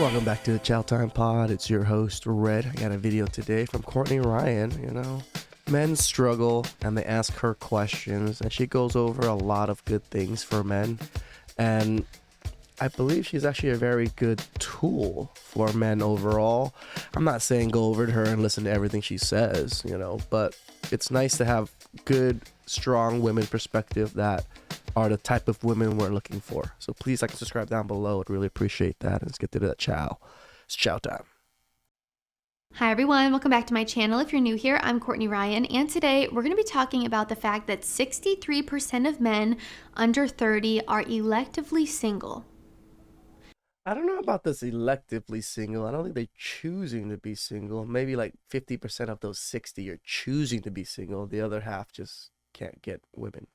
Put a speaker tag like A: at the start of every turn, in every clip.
A: Welcome back to the Chow Time Pod. It's your host, Red. I got a video today from Courtney Ryan. Men struggle and they ask her questions, and she goes over a lot of good things for men. And I believe she's actually a very good tool for men overall. I'm not saying go over to her and listen to everything she says, but it's nice to have good, strong women perspective that are the type of women we're looking for. So please like and subscribe down below. I'd really appreciate that. And let's get to that chow. It's chow time.
B: Hi everyone, welcome back to my channel. If you're new here, I'm Courtney Ryan, and today we're going to be talking about the fact that 63% of men under 30 are electively single.
A: I don't know about this electively single. I don't think they're choosing to be single. Maybe like 50% of those 60 are choosing to be single. The other half just can't get women.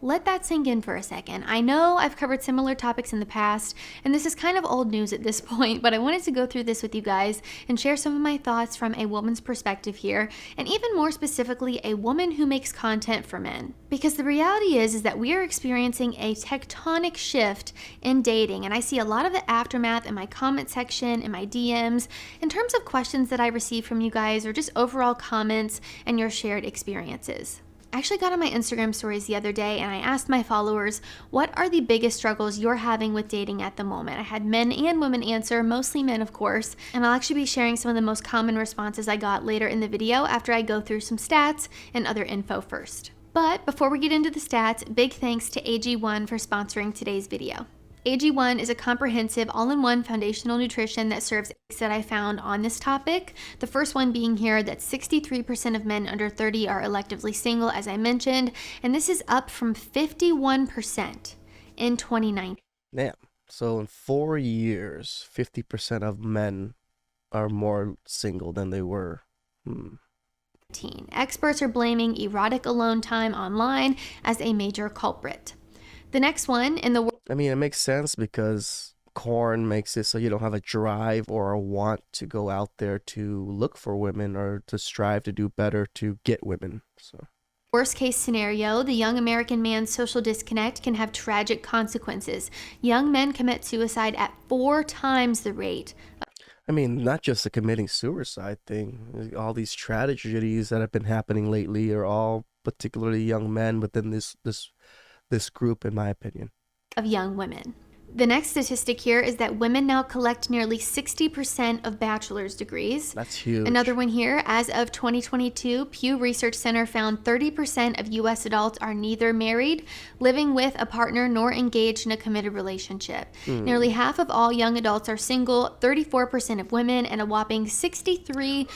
B: Let that sink in for a second. I know I've covered similar topics in the past, and this is kind of old news at this point, but I wanted to go through this with you guys and share some of my thoughts from a woman's perspective here, and even more specifically, a woman who makes content for men. Because the reality is that we are experiencing a tectonic shift in dating, and I see a lot of the aftermath in my comment section, in my DMs, in terms of questions that I receive from you guys, or just overall comments and your shared experiences. I actually got on my Instagram stories the other day and I asked my followers, what are the biggest struggles you're having with dating at the moment? I had men and women answer, mostly men of course, and I'll actually be sharing some of the most common responses I got later in the video after I go through some stats and other info first. But before we get into the stats, big thanks to AG1 for sponsoring today's video. AG1 is a comprehensive all-in-one foundational nutrition that serves that I found on this topic. The first one being here that 63% of men under 30 are electively single, as I mentioned, and this is up from 51% in 2019.
A: Damn. So in 4 years, 50% of men are more single than they were.
B: Experts are blaming erotic alone time online as a major culprit. The next one in the
A: I mean, it makes sense because corn makes it so you don't have a drive or a want to go out there to look for women or to strive to do better to get women. So
B: worst case scenario, the young American man's social disconnect can have tragic consequences. Young men commit suicide at 4 times the rate.
A: I mean, not just the committing suicide thing. All these tragedies that have been happening lately are all particularly young men within this group, in my opinion.
B: Of young women. The next statistic here is that women now collect nearly 60% of bachelor's degrees.
A: That's huge.
B: Another one here, as of 2022, Pew Research Center found 30% of U.S. adults are neither married, living with a partner, nor engaged in a committed relationship. Nearly half of all young adults are single, 34% of women, and a whopping 63%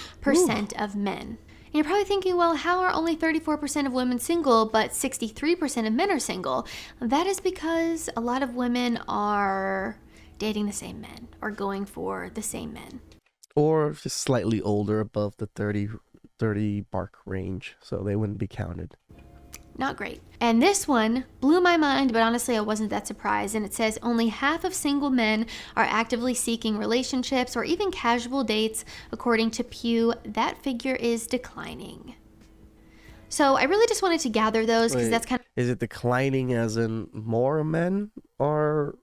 B: of men. And you're probably thinking, well, how are only 34% of women single, but 63% of men are single? That is because a lot of women are dating the same men or going for the same men.
A: Or just slightly older, above the 30 mark range, so they wouldn't be counted.
B: Not great. And this one blew my mind, but honestly, I wasn't that surprised. And it says only half of single men are actively seeking relationships or even casual dates. According to Pew, that figure is declining. So I really just wanted to gather those because that's kind of...
A: Is it declining as in more men are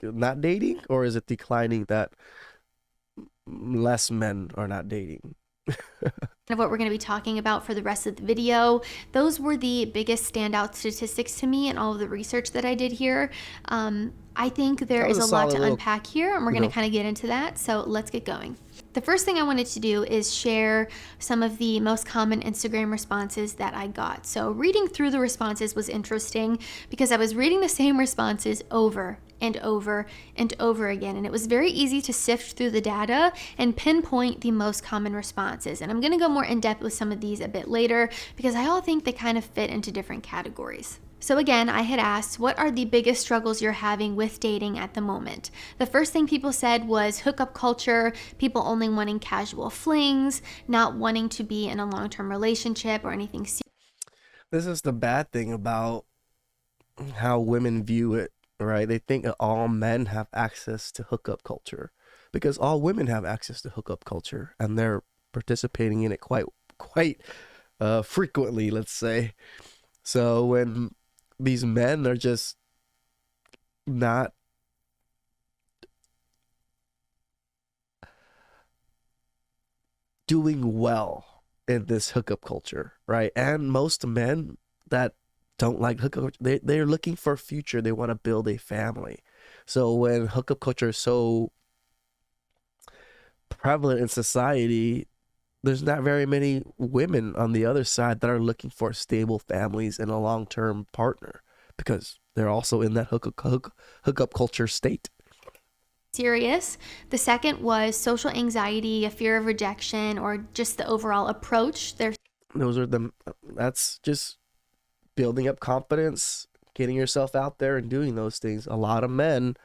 A: not dating? Or is it declining that less men are not dating?
B: Of what we're going to be talking about for the rest of the video. Those were the biggest standout statistics to me in all of the research that I did here. I think there is a lot to unpack here, and we're going to kind of get into that. So let's get going. The first thing I wanted to do is share some of the most common Instagram responses that I got. So reading through the responses was interesting because I was reading the same responses over and over and over again. And it was very easy to sift through the data and pinpoint the most common responses. And I'm gonna go more in depth with some of these a bit later because I all think they kind of fit into different categories. So again, I had asked, what are the biggest struggles you're having with dating at the moment? The first thing people said was hookup culture, people only wanting casual flings, not wanting to be in a long-term relationship or anything serious.
A: This is the bad thing about how women view it, right? They think that all men have access to hookup culture because all women have access to hookup culture and they're participating in it quite frequently, let's say. So when these men are just not doing well in this hookup culture, right? And most men that don't like hookup culture, they're looking for a future. They want to build a family. So when hookup culture is so prevalent in society, there's not very many women on the other side that are looking for stable families and a long-term partner because they're also in that hookup culture state.
B: Serious. The second was social anxiety, a fear of rejection, or just the overall approach.
A: That's just building up confidence, getting yourself out there and doing those things. A lot of men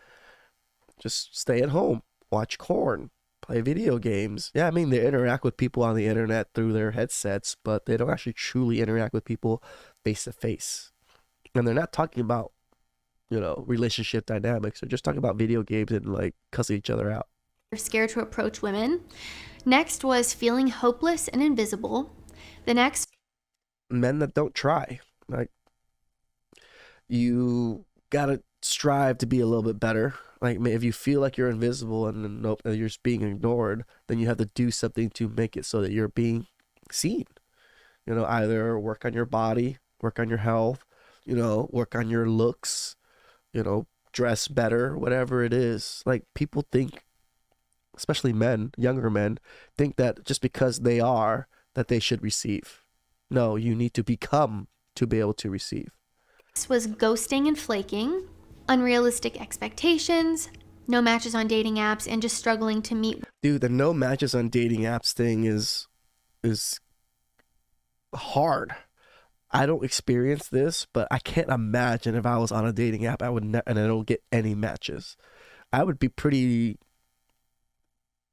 A: just stay at home, watch porn, play video games. Yeah, I mean, they interact with people on the internet through their headsets, but they don't actually truly interact with people face to face. And they're not talking about, relationship dynamics. They're just talking about video games and like cussing each other out.
B: They're scared to approach women. Next was feeling hopeless and invisible. The next,
A: men that don't try. Like, you gotta strive to be a little bit better. Like, if you feel like you're invisible and nope, you're just being ignored, then you have to do something to make it so that you're being seen. Either work on your body, work on your health, work on your looks, dress better, whatever it is. Like, people think, especially men, younger men, think that just because they are, that they should receive. No, you need to become to be able to receive.
B: This was ghosting and flaking, unrealistic expectations, no matches on dating apps, and just struggling to meet.
A: Dude, the no matches on dating apps thing is hard. I don't experience this, but I can't imagine if I was on a dating app, and I don't get any matches. I would be pretty,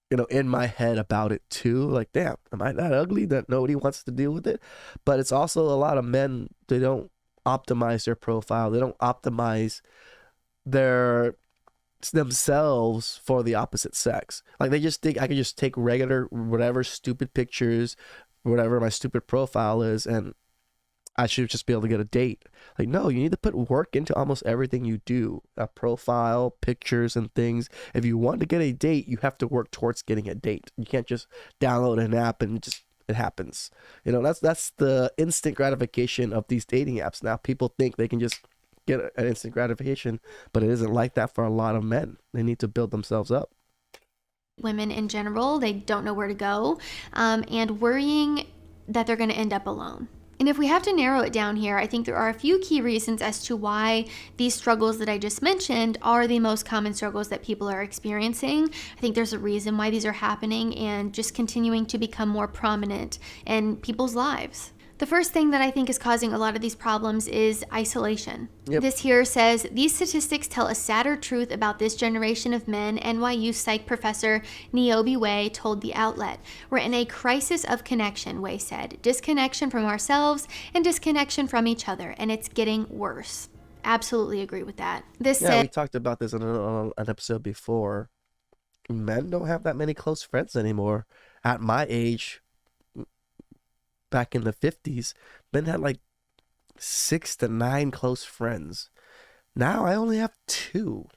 A: in my head about it too. Like, damn, am I that ugly that nobody wants to deal with it? But it's also a lot of men, they don't optimize their profile. They don't optimize themselves for the opposite sex. Like, they just think I can just take regular, whatever stupid pictures, whatever my stupid profile is, and I should just be able to get a date. Like, no, you need to put work into almost everything you do. A profile, pictures, and things. If you want to get a date, you have to work towards getting a date. You can't just download an app and just it happens. That's the instant gratification of these dating apps. Now people think they can just get an instant gratification, but it isn't like that for a lot of men. They need to build themselves up.
B: Women in general, they don't know where to go, and worrying that they're going to end up alone. And if we have to narrow it down here, I think there are a few key reasons as to why these struggles that I just mentioned are the most common struggles that people are experiencing. I think there's a reason why these are happening and just continuing to become more prominent in people's lives. The first thing that I think is causing a lot of these problems is isolation.
A: Yep.
B: This here says, these statistics tell a sadder truth about this generation of men, NYU psych professor Niobe Way told the outlet. We're in a crisis of connection, Way said. Disconnection from ourselves and disconnection from each other, and it's getting worse. Absolutely agree with that.
A: We talked about this on an episode before. Men don't have that many close friends anymore. At my age, back in the 50s, men had like 6 to 9 close friends. Now I only have 2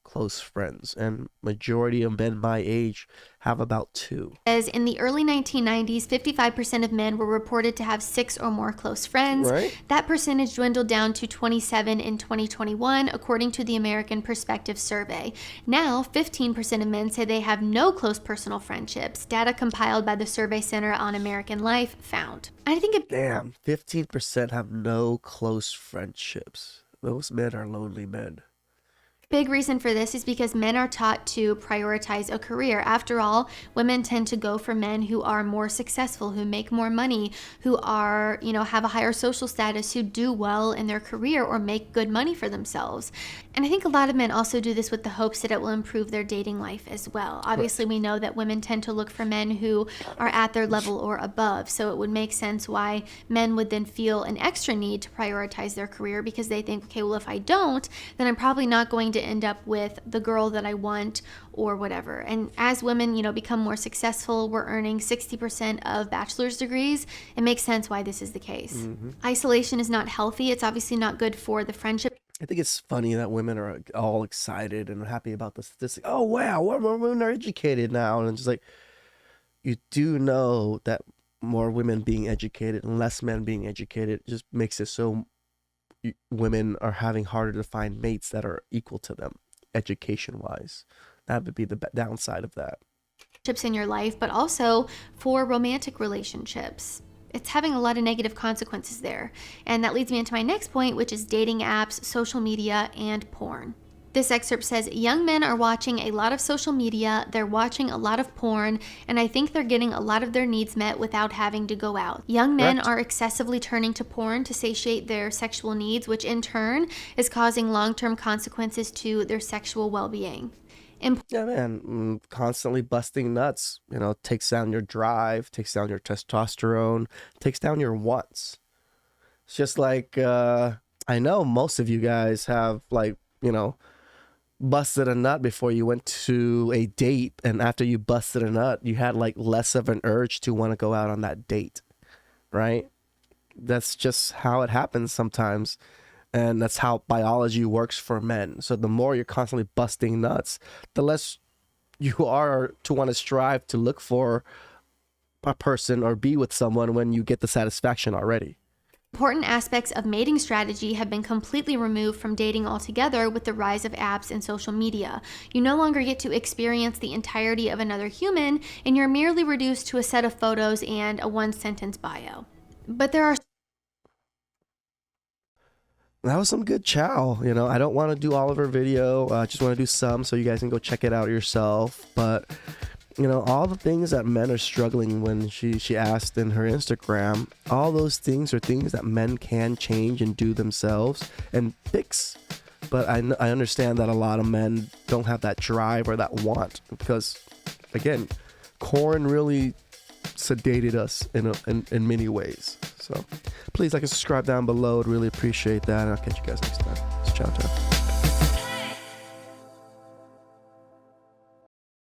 A: close friends, and majority of men my age have about 2.
B: As in the early 1990s, 55% of men were reported to have 6 or more close friends.
A: Right?
B: That percentage dwindled down to 27 in 2021, according to the American Perspective Survey. Now, 15% of men say they have no close personal friendships, data compiled by the Survey Center on American Life found.
A: Damn, 15% have no close friendships. Those men are lonely men.
B: Big reason for this is because men are taught to prioritize a career. After all, women tend to go for men who are more successful, who make more money, who are, have a higher social status, who do well in their career or make good money for themselves. And I think a lot of men also do this with the hopes that it will improve their dating life as well. Obviously, we know that women tend to look for men who are at their level or above. So it would make sense why men would then feel an extra need to prioritize their career, because they think, okay, well, if I don't, then I'm probably not going to end up with the girl that I want or whatever. And as women, become more successful, we're earning 60% of bachelor's degrees. It makes sense why this is the case.
A: Mm-hmm.
B: Isolation is not healthy. It's obviously not good for the friendship.
A: I think it's funny that women are all excited and happy about the statistic. Oh, wow, women are educated now. And it's just like, you do know that more women being educated and less men being educated just makes it so women are having harder to find mates that are equal to them education wise. That would be the downside of that.
B: In your life, but also for romantic relationships. It's having a lot of negative consequences there. And that leads me into my next point, which is dating apps, social media, and porn. This excerpt says, young men are watching a lot of social media, they're watching a lot of porn, and I think they're getting a lot of their needs met without having to go out. Young men
A: Correct.
B: are excessively turning to porn to satiate their sexual needs, which in turn is causing long-term consequences to their sexual well-being.
A: Yeah, man, constantly busting nuts, takes down your drive, takes down your testosterone, takes down your wants. It's just like, I know most of you guys have, like, busted a nut before you went to a date, and after you busted a nut, you had like less of an urge to want to go out on that date, right? That's just how it happens sometimes. And that's how biology works for men. So the more you're constantly busting nuts, the less you are to want to strive to look for a person or be with someone when you get the satisfaction already.
B: Important aspects of mating strategy have been completely removed from dating altogether with the rise of apps and social media. You no longer get to experience the entirety of another human, and you're merely reduced to a set of photos and a one-sentence bio. But there are
A: That was some good chow. I don't want to do all of her video. I just want to do some so you guys can go check it out yourself. But, all the things that men are struggling when she asked in her Instagram, all those things are things that men can change and do themselves and fix. But I understand that a lot of men don't have that drive or that want because, again, corn really sedated us in many ways. So please like and subscribe down below. I'd really appreciate that, and I'll catch you guys next time. It's chow time.